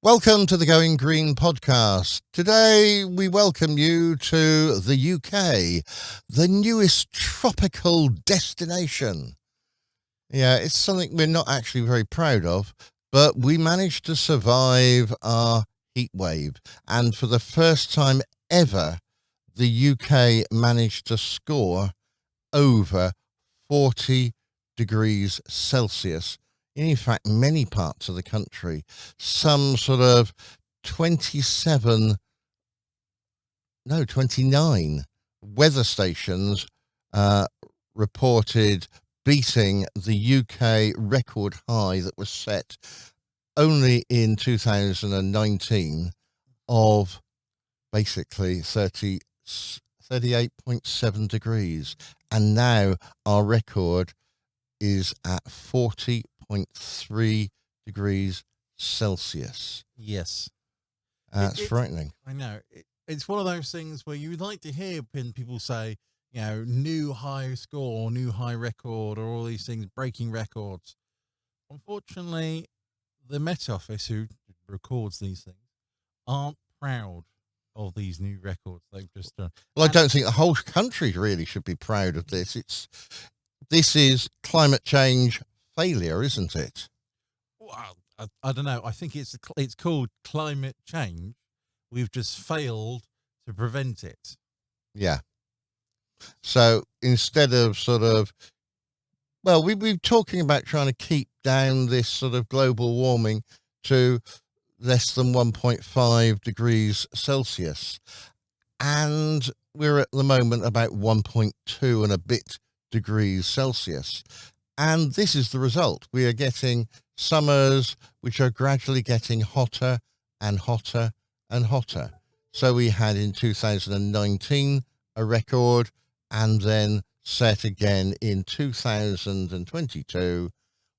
Welcome to the Going Green podcast. Today we welcome you to the UK, the newest tropical destination. Yeah, it's something we're not actually very proud of, but we managed to survive our heat wave. And for the first time ever, the UK managed to score over 40 degrees Celsius. In fact, many parts of the country, some sort of 29 weather stations reported beating the UK record high that was set only in 2019 of basically 38.7 degrees. And now our record is at 40.3 degrees Celsius. Yes. That's frightening. I know. It's one of those things where you would like to hear when people say, new high score, new high record, or all these things, breaking records. Unfortunately, the Met Office, who records these things, aren't proud of these new records they've just done. Well, I don't think the whole country really should be proud of this. This is climate change failure, isn't it? Well, I don't know. I think it's called climate change. We've just failed to prevent it. Yeah. So instead of we've been talking about trying to keep down this sort of global warming to less than 1.5 degrees Celsius. And we're at the moment about 1.2 and a bit degrees Celsius. And this is the result. We are getting summers which are gradually getting hotter and hotter and hotter. So we had in 2019 a record, and then set again in 2022,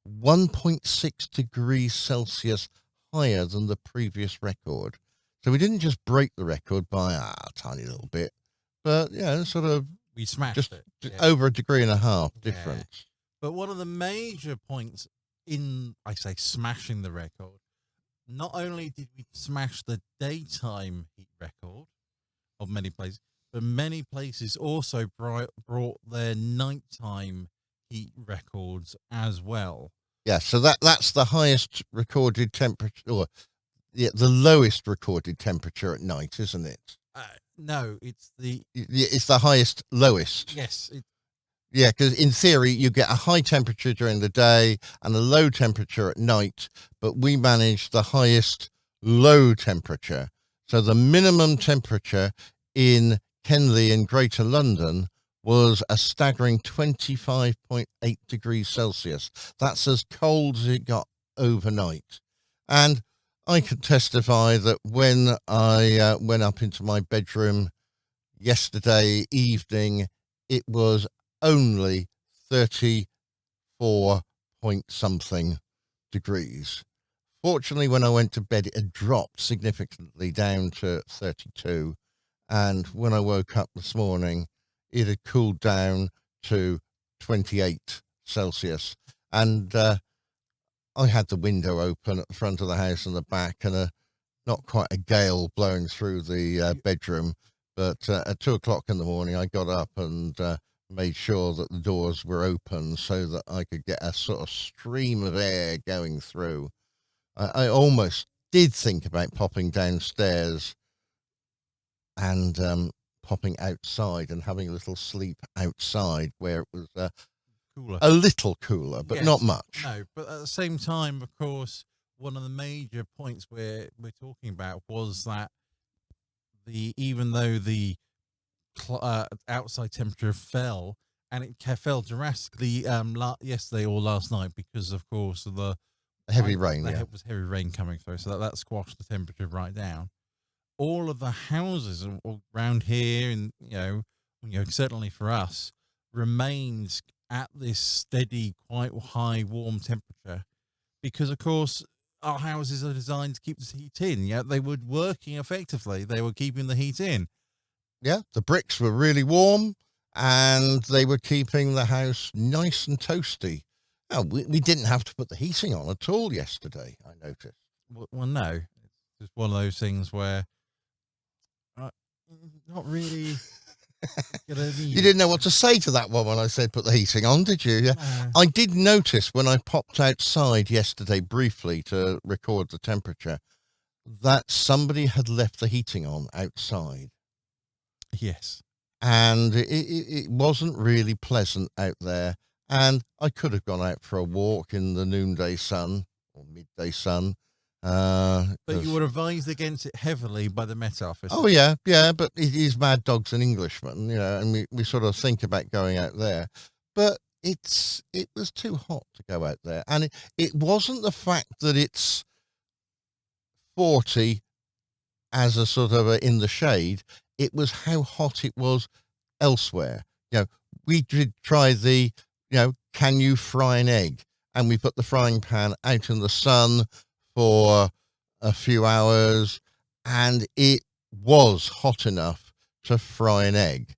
1.6 degrees Celsius higher than the previous record. So we didn't just break the record by a tiny little bit, but we smashed it. Over a degree and a half difference. Yeah. But one of the major points in, I say, smashing the record, not only did we smash the daytime heat record of many places, but many places also brought their nighttime heat records as well. Yeah, so that's the highest recorded temperature, or the lowest recorded temperature at night, isn't it? No, it's the highest lowest. Yes. Yeah, because in theory, you get a high temperature during the day and a low temperature at night, but we managed the highest low temperature. So the minimum temperature in Henley in Greater London was a staggering 25.8 degrees Celsius. That's as cold as it got overnight. And I can testify that when I went up into my bedroom yesterday evening, it was only 34 point something degrees. Fortunately, when I went to bed, it had dropped significantly down to 32. And when I woke up this morning, it had cooled down to 28 Celsius. And I had the window open at the front of the house and the back, and not quite a gale blowing through the bedroom. But at 2 o'clock in the morning, I got up and made sure that the doors were open so that I could get a sort of stream of air going through. I almost did think about popping downstairs and popping outside and having a little sleep outside where it was cooler. A little cooler, but yes, not much. No, but at the same time, of course, one of the major points we're talking about was that even though the outside temperature fell, and it fell drastically yesterday or last night because, of course, of the heavy rain. It was heavy rain coming through, so that squashed the temperature right down. All of the houses around here, and certainly for us, remains at this steady, quite high, warm temperature, because, of course, our houses are designed to keep the heat in. Yeah, they were working effectively. They were keeping the heat in. Yeah, the bricks were really warm, and they were keeping the house nice and toasty. Now, we didn't have to put the heating on at all yesterday, I noticed. Well, no. is one of those things where uh, not really gonna need You didn't know what to say to that one when I said put the heating on, did you? Yeah. No. I did notice when I popped outside yesterday briefly to record the temperature that somebody had left the heating on outside. Yes. And it wasn't really pleasant out there. And I could have gone out for a walk in the noonday sun or midday sun. But you 'Cause- were advised against it heavily by the Met Office. oh, yeah, yeah, but it is Mad Dogs and Englishmen, and we sort of think about going out there. But it was too hot to go out there. And it wasn't the fact that it's 40 as a sort of in the shade, it was how hot it was elsewhere. We did try can you fry an egg? And we put the frying pan out in the sun for a few hours, and it was hot enough to fry an egg.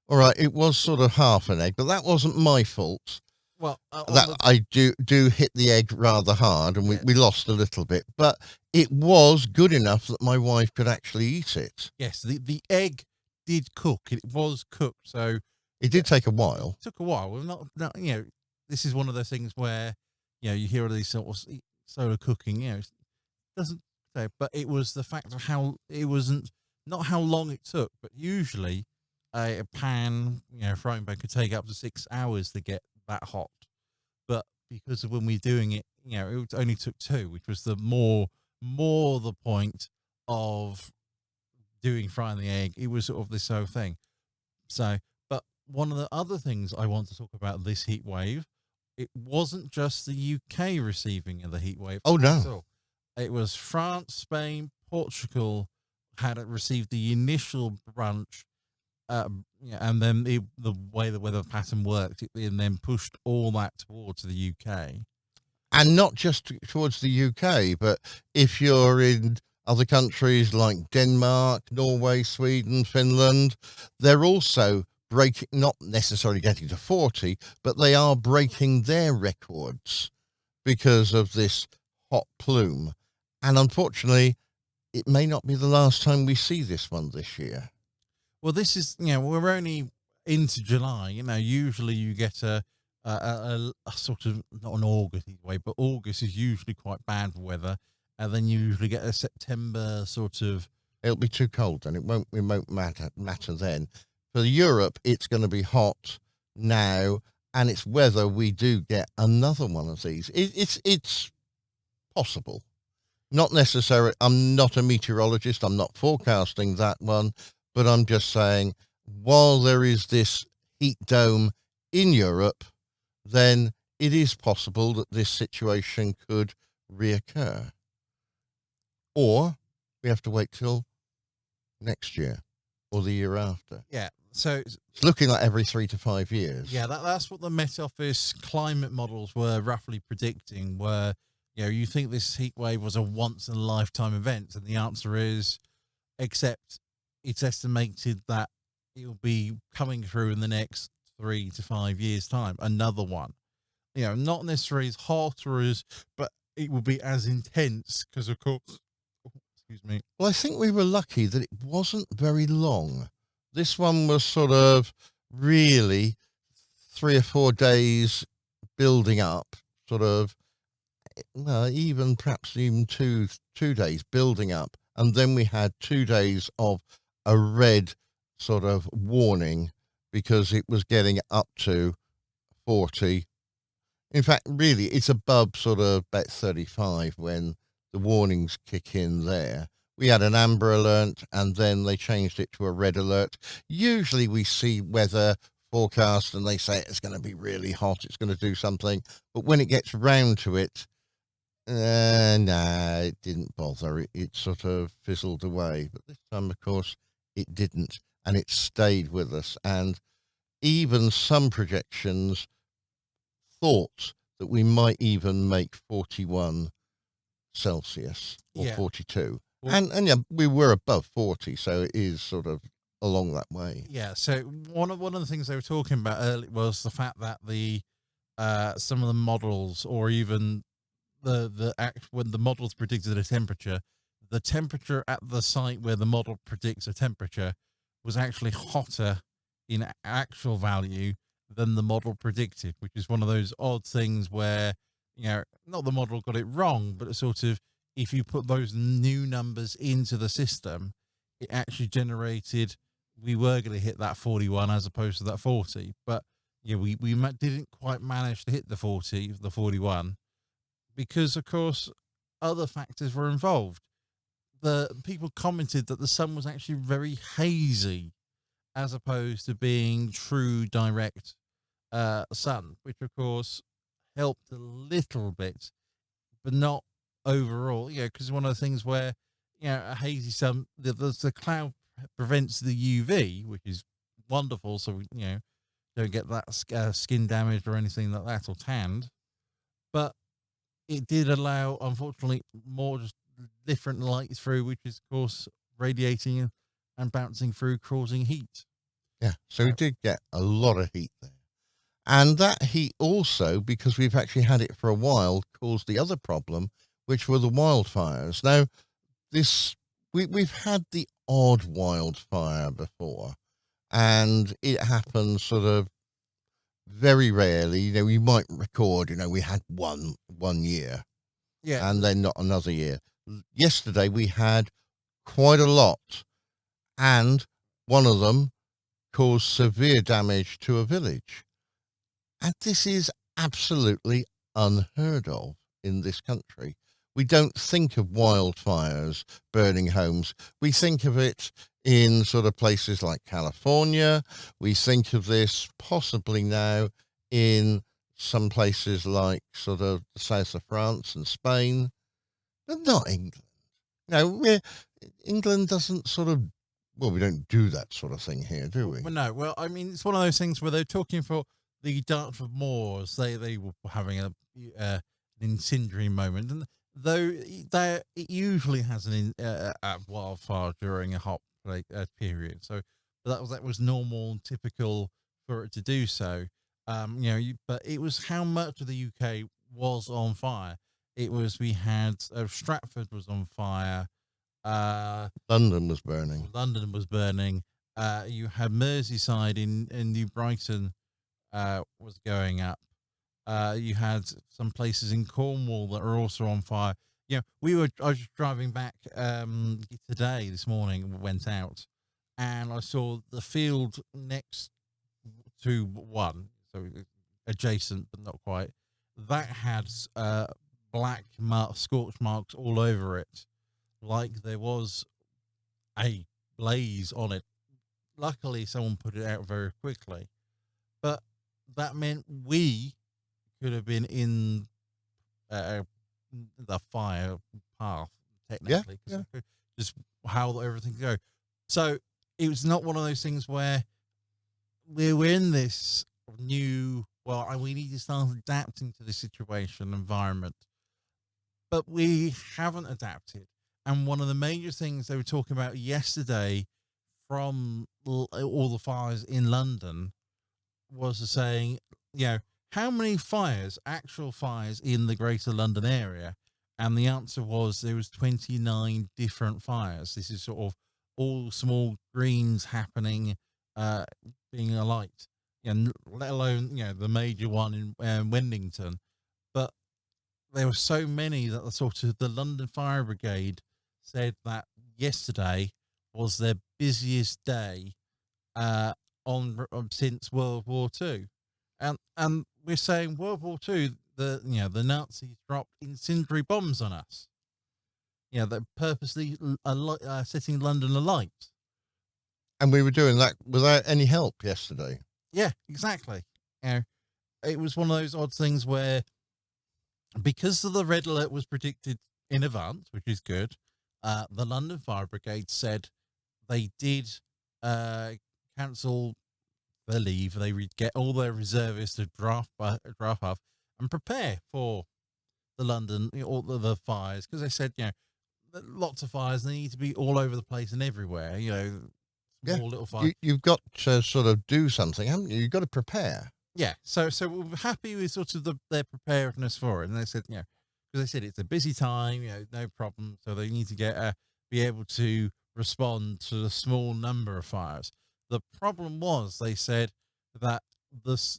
All right, it was sort of half an egg, but that wasn't my fault. Well, That I do hit the egg rather hard, and we lost a little bit, but it was good enough that my wife could actually eat it. yes, the egg did cook. It was cooked, so It did take a while. it took a while. Well, not this is one of those things where you hear all these sort of solar cooking. It doesn't say, but it was the fact of how it wasn't not how long it took, but usually a pan, frying pan could take up to 6 hours to get that hot. But because of when we're doing it, it only took 2, which was the more the point of doing frying the egg. It was sort of this whole thing. So, but one of the other things I want to talk about this heat wave, it wasn't just the UK receiving the heat wave. Oh, no. at all. It was France, Spain, Portugal had received the initial branch, and then the way the weather pattern worked, it and then pushed all that towards the UK. And not just towards the UK, but if you're in other countries like Denmark, Norway, Sweden, Finland, they're also breaking, not necessarily getting to 40, but they are breaking their records because of this hot plume. And unfortunately, it may not be the last time we see this one this year. Well, this is, we're only into July. Usually you get a sort of, not an August heat wave, but August is usually quite bad for weather. And then you usually get a September sort of. It'll be too cold then. It won't matter then. For Europe, it's going to be hot now, and it's whether we do get another one of these. It's possible. Not necessarily. I'm not a meteorologist. I'm not forecasting that one, but I'm just saying, while there is this heat dome in Europe, then it is possible that this situation could reoccur. Or we have to wait till next year or the year after. Yeah. So It's looking like every 3 to 5 years. yeah, that's what the Met Office climate models were roughly predicting. Where you think this heat wave was a once in a lifetime event, and the answer is, except it's estimated that it will be coming through in the next 3 to 5 years' time. Another one, not necessarily as hot but it will be as intense because, of course, excuse me. Well, I think we were lucky that it wasn't very long. This one was sort of really 3 or 4 days building up, sort of, well, perhaps even two days building up. And then we had 2 days of a red sort of warning because it was getting up to 40. In fact, really, it's above sort of about 35 when the warnings kick in there. We had an amber alert, and then they changed it to a red alert. Usually we see weather forecast and they say it's going to be really hot, it's going to do something. But when it gets round to it, it didn't bother. It sort of fizzled away. But this time, of course, it didn't. And it stayed with us. And even some projections thought that we might even make 41 Celsius or 42. Well, and yeah, we were above 40, so it is sort of along that way. Yeah. So one of the things they were talking about earlier was the fact that the some of the models, or even the act when the models predicted a temperature, the temperature at the site where the model predicts a temperature was actually hotter in actual value than the model predicted, which is one of those odd things where, not the model got it wrong, but it's sort of, if you put those new numbers into the system, it actually generated, we were going to hit that 41 as opposed to that 40. But yeah, we didn't quite manage to hit the 40, the 41, because of course other factors were involved. The people commented that the sun was actually very hazy as opposed to being true direct sun, which of course helped a little bit, but not overall. Because one of the things where a hazy sun, the cloud prevents the UV, which is wonderful, so we don't get that skin damage or anything like that, or tanned. But it did allow, unfortunately, more just different light through, which is of course radiating and bouncing through, causing heat. Yeah. So we did get a lot of heat there. And that heat also, because we've actually had it for a while, caused the other problem, which were the wildfires. Now, we've had the odd wildfire before, and it happens sort of very rarely. You might record, we had one year, Yeah, and then not another year. Yesterday we had quite a lot, and one of them caused severe damage to a village. And this is absolutely unheard of in this country. We don't think of wildfires burning homes. We think of it in sort of places like California. We think of this possibly now in some places like sort of the south of France and Spain, but not England. England doesn't sort of, well, we don't do that sort of thing here, do we? well, no. Well, I mean, it's one of those things where they're talking for the Dartford Moors. They were having an incendiary moment, and though it usually has a wildfire during a hot period, so that was normal and typical for it to do so. But it was how much of the UK was on fire. It was, we had Stratford was on fire. London was burning. London was burning. You had Merseyside in New Brighton was going up. You had some places in Cornwall that are also on fire. I was just driving back today, this morning, went out, and I saw the field next to one, so adjacent but not quite, that had black scorch marks all over it, like there was a blaze on it. Luckily, someone put it out very quickly, but that meant we could have been in the fire path technically, Yeah. just how everything go. So it was not one of those things where we're in this new, well, we need to start adapting to the situation environment, but we haven't adapted. And one of the major things they were talking about yesterday from all the fires in London was saying, how many actual fires in the Greater London area? And the answer was there was 29 different fires. This is sort of all small greens happening, being alight, and let alone, the major one in Wendington. But there were so many that the London Fire Brigade said that yesterday was their busiest day since World War II. And we're saying World War II, the Nazis dropped incendiary bombs on us. They're purposely setting London alight. And we were doing that without any help yesterday. Yeah, exactly. It was one of those odd things where, because the red alert was predicted in advance, which is good, the London Fire Brigade said they did cancel their leave. They would get all their reservists to draft up and prepare for the London, all the fires, because they said, lots of fires, they need to be all over the place and everywhere. Small little fires. You've got to sort of do something, haven't you? You've got to prepare. Yeah. So we're happy with sort of their preparedness for it, and they said, because they said it's a busy time, no problem. So they need to be able to respond to the small number of fires. The problem was, they said that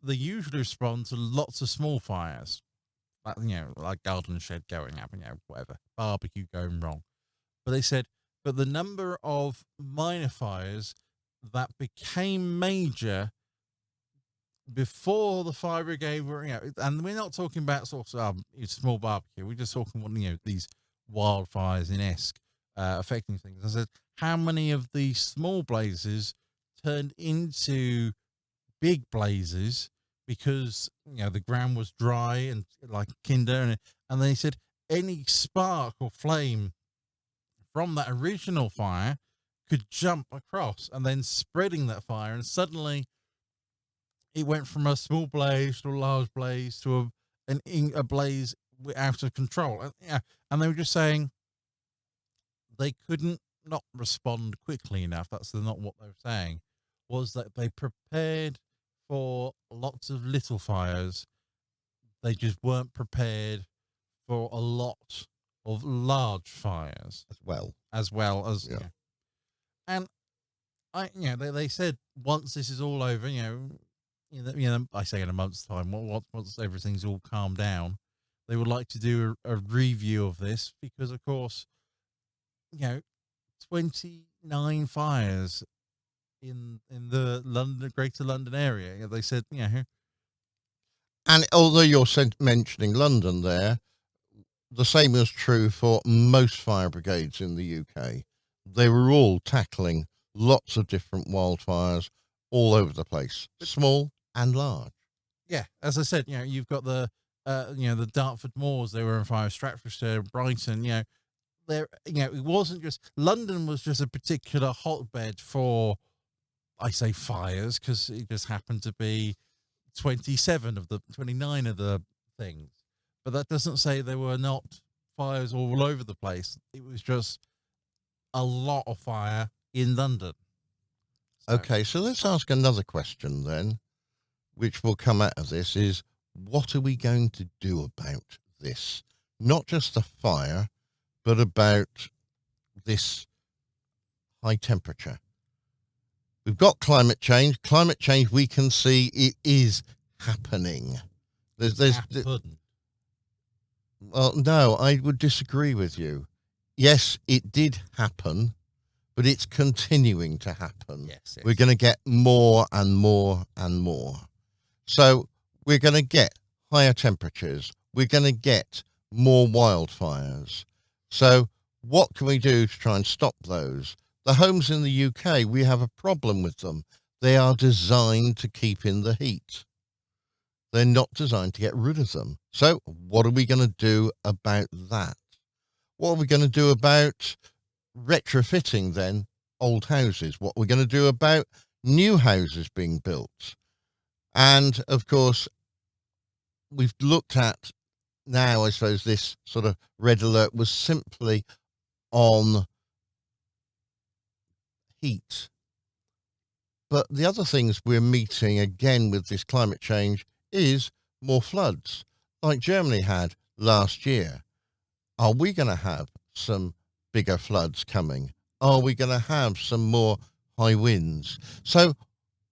they usually respond to lots of small fires, like garden shed going up, whatever, barbecue going wrong. But they said, but the number of minor fires that became major before the fire brigade were, and we're not talking about sort of small barbecue. We're just talking, these wildfires in Esk affecting things. I said, how many of these small blazes turned into big blazes because the ground was dry and like kinder, and they said any spark or flame from that original fire could jump across and then spreading that fire, and suddenly it went from a small blaze to a large blaze to a blaze out of control. And they were just saying they couldn't not respond quickly enough. That's not what they were saying. Was that they prepared for lots of little fires. They just weren't prepared for a lot of large fires as well. Yeah. And they said once this is all over, I say in a month's time, once everything's all calmed down, they would like to do a review of this because, of course, 29 fires in the Greater London area. They said, And although you're mentioning London there, the same is true for most fire brigades in the UK. They were all tackling lots of different wildfires all over the place, small and large. Yeah, as I said, you've got the Dartford Moors. They were on fire. Stratfordshire, Brighton. There. It wasn't just London was just a particular hotbed for, I say, fires because it just happened to be 29 of the things. But that doesn't say there were not fires all over the place. It was just a lot of fire in London. Okay, so let's ask another question then, which will come out of this is, what are we going to do about this? Not just the fire, but about this high temperature. We've got climate change. Climate change, we can see it is happening. Well, no, I would disagree with you. Yes, it did happen, but it's continuing to happen. Yes. We're going to get more and more and more. So we're going to get higher temperatures. We're going to get more wildfires. So what can we do to try and stop those? The homes in the UK, we have a problem with them. They are designed to keep in the heat. They're not designed to get rid of them. So what are we going to do about that? What are we going to do about retrofitting then old houses? What are we going to do about new houses being built? And of course, we've looked at now, I suppose this sort of red alert was simply on heat. But the other things we're meeting again with this climate change is more floods, like Germany had last year. Are we going to have some bigger floods coming? Are we going to have some more high winds? So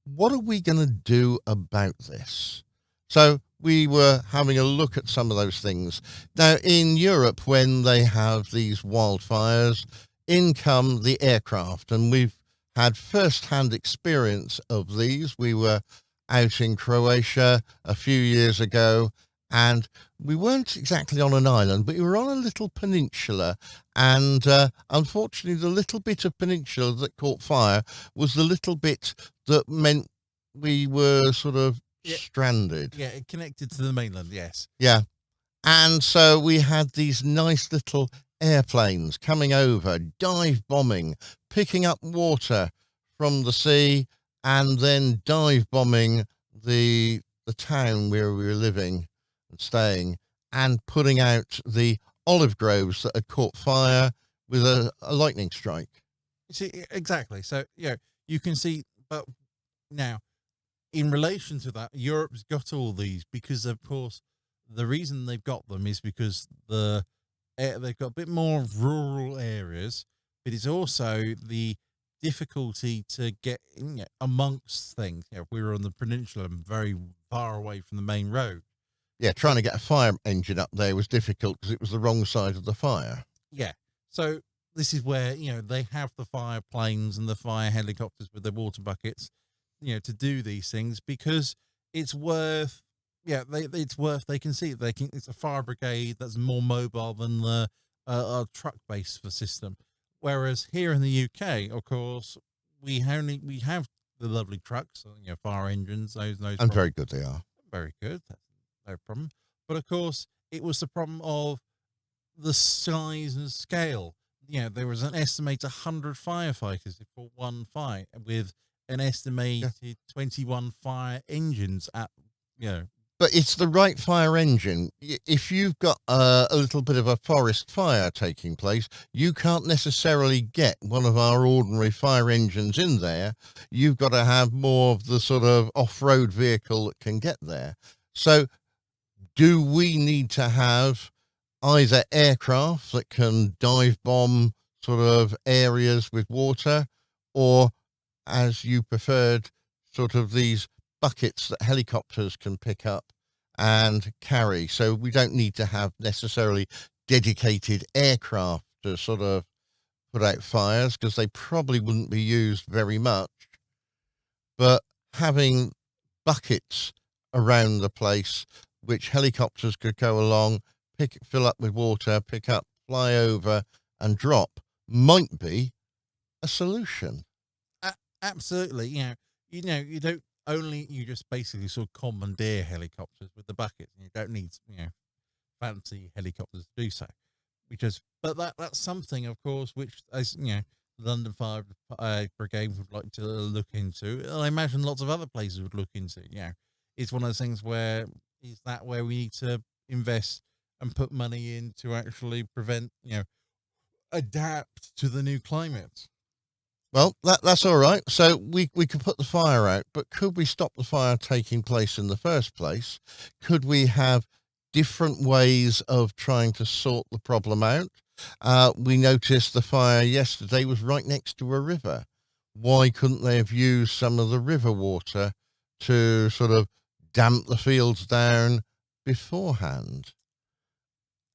what are we going to do about this? So we were having a look at some of those things. Now, in Europe, when they have these wildfires, in come the aircraft, and we've had first-hand experience of these. We were out in Croatia a few years ago, and we weren't exactly on an island, but we were on a little peninsula, and unfortunately the little bit of peninsula that caught fire was the little bit that meant we were sort of stranded. Yeah, it connected to the mainland, yes. Yeah. And so we had these nice little airplanes coming over, dive bombing, picking up water from the sea, and then dive bombing the town where we were living and staying, and putting out the olive groves that had caught fire with a lightning strike. See, exactly. So, you can see, but now, in relation to that, Europe's got all these because, of course, The reason they've got them is because they've got a bit more rural areas, but it's also the difficulty to get amongst things. We're on the peninsula and very far away from the main road. Yeah, trying to get a fire engine up there was difficult because it was the wrong side of the fire. Yeah. So this is where, they have the fire planes and the fire helicopters with their water buckets, to do these things because it's worth, it's worth, they can see it. It's a fire brigade that's more mobile than the truck base for system. Whereas here in the UK, of course, we have the lovely trucks, fire engines, those And very good they are. very good. That's no problem. But of course, it was the problem of the size and scale. There was an estimated 100 firefighters for one fire with an estimated 21 fire engines at, But it's the right fire engine. If you've got a little bit of a forest fire taking place, you can't necessarily get one of our ordinary fire engines in there. You've got to have more of the sort of off-road vehicle that can get there. So do we need to have either aircraft that can dive bomb sort of areas with water, or, as you preferred, sort of these buckets that helicopters can pick up and carry? So we don't need to have necessarily dedicated aircraft to sort of put out fires because they probably wouldn't be used very much. But having buckets around the place, which helicopters could go along, fill up with water, pick up, fly over, and drop, might be a solution. Absolutely. You don't you just basically sort of commandeer helicopters with the buckets. You don't need, fancy helicopters to do so. But that's something, of course, which, as London Fire Brigade would like to look into. And I imagine lots of other places would look into. It's one of those things where we need to invest and put money in to actually prevent, adapt to the new climate. Well, that's all right. So we could put the fire out, but could we stop the fire taking place in the first place? Could we have different ways of trying to sort the problem out? We noticed the fire yesterday was right next to a river. Why couldn't they have used some of the river water to sort of damp the fields down beforehand?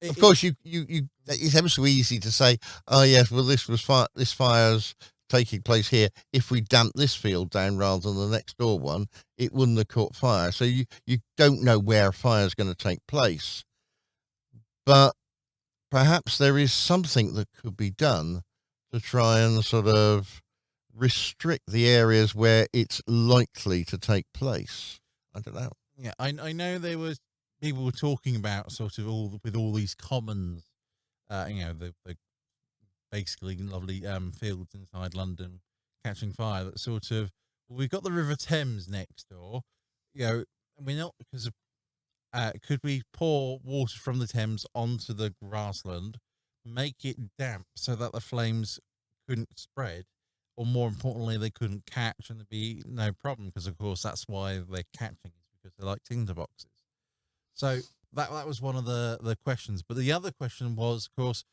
Of course, it's ever so easy to say, oh yes, well this fire's taking place here. If we damp this field down rather than the next door one, it wouldn't have caught fire. So you don't know where a fire is going to take place. But perhaps there is something that could be done to try and sort of restrict the areas where it's likely to take place. I don't know. Yeah, I know there was people were talking about sort of all these commons, the basically lovely fields inside London catching fire. That sort of, we've got the River Thames next door. We're not, because of, could we pour water from the Thames onto the grassland, make it damp so that the flames couldn't spread, or more importantly, they couldn't catch and there'd be no problem, because of course that's why they're catching, is because they're like tinderboxes. So that was one of the questions. But the other question was, of course,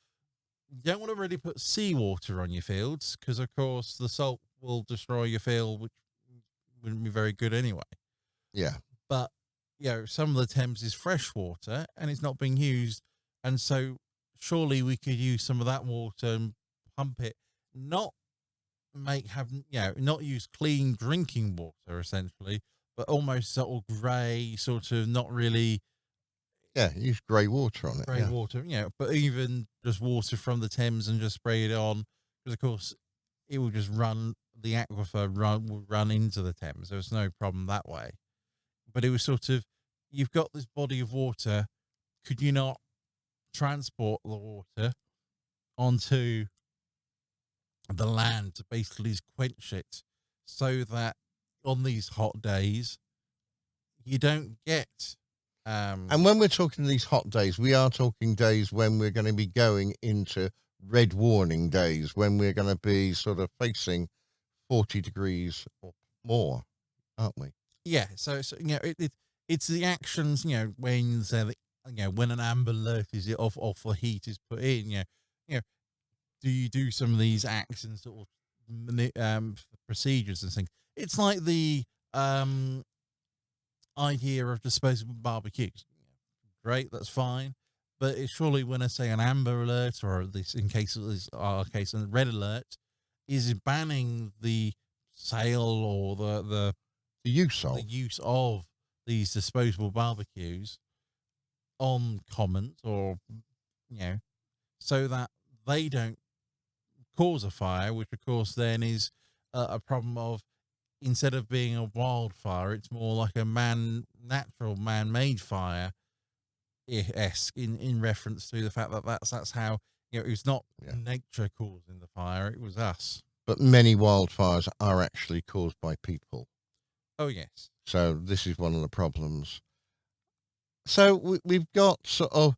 you don't want to really put seawater on your fields because, of course, the salt will destroy your field, which wouldn't be very good anyway. Yeah. But, some of the Thames is fresh water and it's not being used. And so surely we could use some of that water and pump it, not use clean drinking water, essentially, but almost sort of grey, sort of not really. Yeah, use grey water on it. Grey water, but even just water from the Thames and just spray it on, because of course it will just run, the aquifer will run into the Thames. There's no problem that way. But it was sort of, you've got this body of water, could you not transport the water onto the land to basically quench it, so that on these hot days you don't get and when we're talking these hot days, we are talking days when we're going to be going into red warning days, when we're going to be sort of facing 40 degrees or more, aren't we? Yeah, so it's the actions, when when an amber alert is off, or heat is put in, you know, do you do some of these acts and sort of procedures and things? It's like the idea of disposable barbecues. Great, that's fine. But it's surely when I say an amber alert, or this, in case of this, our case, a red alert, is banning the sale or The use the of. use of these disposable barbecues on commons, or you know, so that they don't cause a fire, which of course then is a problem of, instead of being a wildfire, it's more like a natural man-made fire esque, in reference to the fact that that's how, it's not Yeah. nature causing the fire, it was us. But many wildfires are actually caused by people. Oh yes. So this is one of the problems. So we've got sort of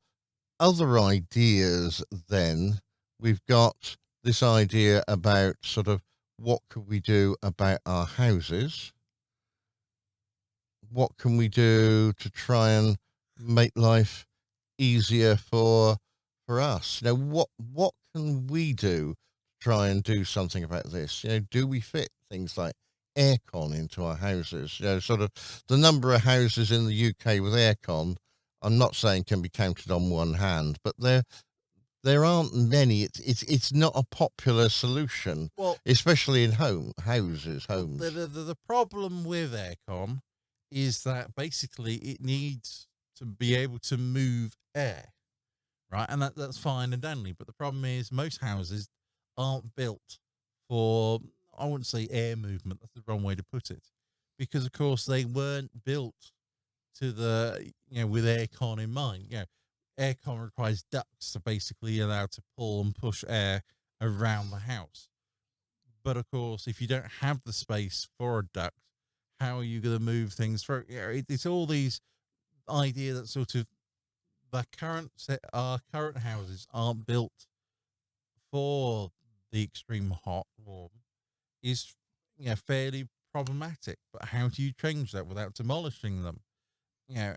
other ideas then. We've got this idea about sort of what could we do about our houses? What can we do to try and make life easier for us? What can we do to try and do something about this? Do we fit things like aircon into our houses? Sort of the number of houses in the UK with aircon, I'm not saying can be counted on one hand, but there aren't many. It's not a popular solution, Well, especially in homes. the problem with aircon is that basically it needs to be able to move air, right? And that's fine and dandy. But the problem is most houses aren't built for, I wouldn't say air movement, that's the wrong way to put it. Because of course they weren't built to with aircon in mind. Aircon requires ducts to basically allow to pull and push air around the house. But of course, if you don't have the space for a duct, how are you going to move things through? It's all these idea that sort of our current houses aren't built for the extreme hot warm, is fairly problematic. But how do you change that without demolishing them? You know,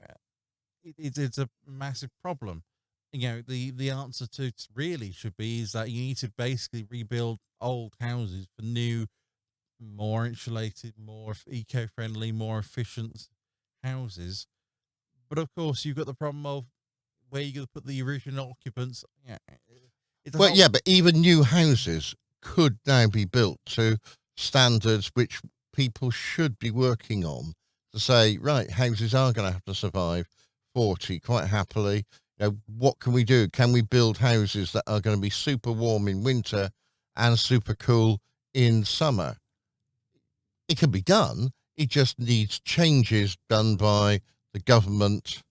it's a massive problem. The answer to it really should be is that you need to basically rebuild old houses for new, more insulated, more eco-friendly, more efficient houses. But of course, you've got the problem of where you're going to put the original occupants. It's a Well, whole. yeah, but even new houses could now be built to standards which people should be working on, to say, right, houses are going to have to survive 40 quite happily. What can we do? Can we build houses that are going to be super warm in winter and super cool in summer? It can be done. It just needs changes done by the government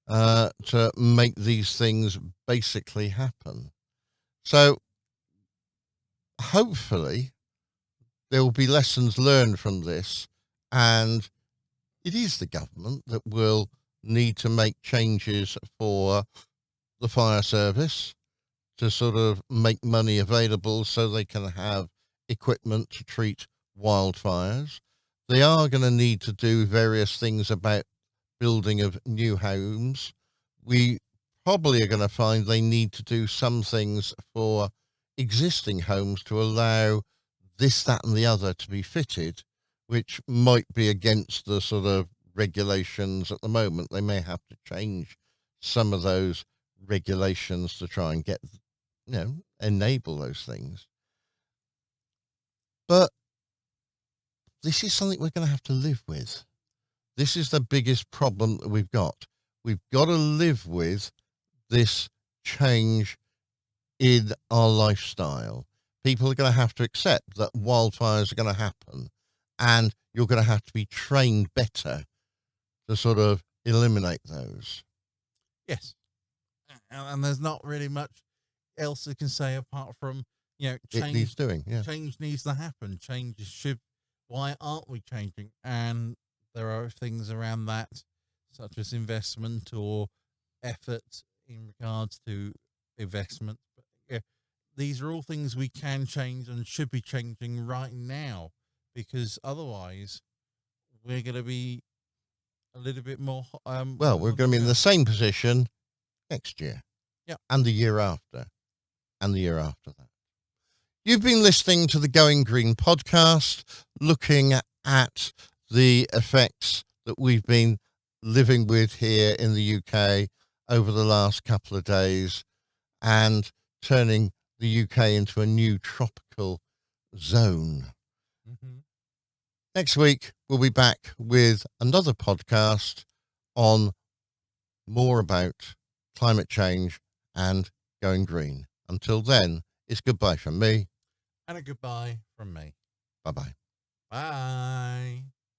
to make these things basically happen. So hopefully there will be lessons learned from this, and it is the government that will need to make changes for the fire service to sort of make money available so they can have equipment to treat wildfires. They are going to need to do various things about building of new homes. We probably are going to find they need to do some things for existing homes to allow this, that, and the other to be fitted, which might be against the sort of regulations at the moment. They may have to change some of those regulations to try and get, enable those things. But this is something we're going to have to live with. This is the biggest problem that we've got. We've got to live with this change in our lifestyle. People are going to have to accept that wildfires are going to happen, and you're going to have to be trained better to sort of eliminate those. Yes, and there's not really much else I can say apart from It change. needs doing, yeah. Change needs to happen. Change should. Why aren't we changing? And there are things around that, such as investment or effort in regards to investment. But these are all things we can change and should be changing right now, because otherwise we're going to be a little bit more. Well, we're going to be in the same position next year. Yeah. And the year after. And the year after that. You've been listening to the Going Green podcast, looking at the effects that we've been living with here in the UK over the last couple of days and turning the UK into a new tropical zone. Mm-hmm. Next week, we'll be back with another podcast on more about climate change and going green. Until then, it's goodbye from me. And a goodbye from me. Bye-bye. Bye.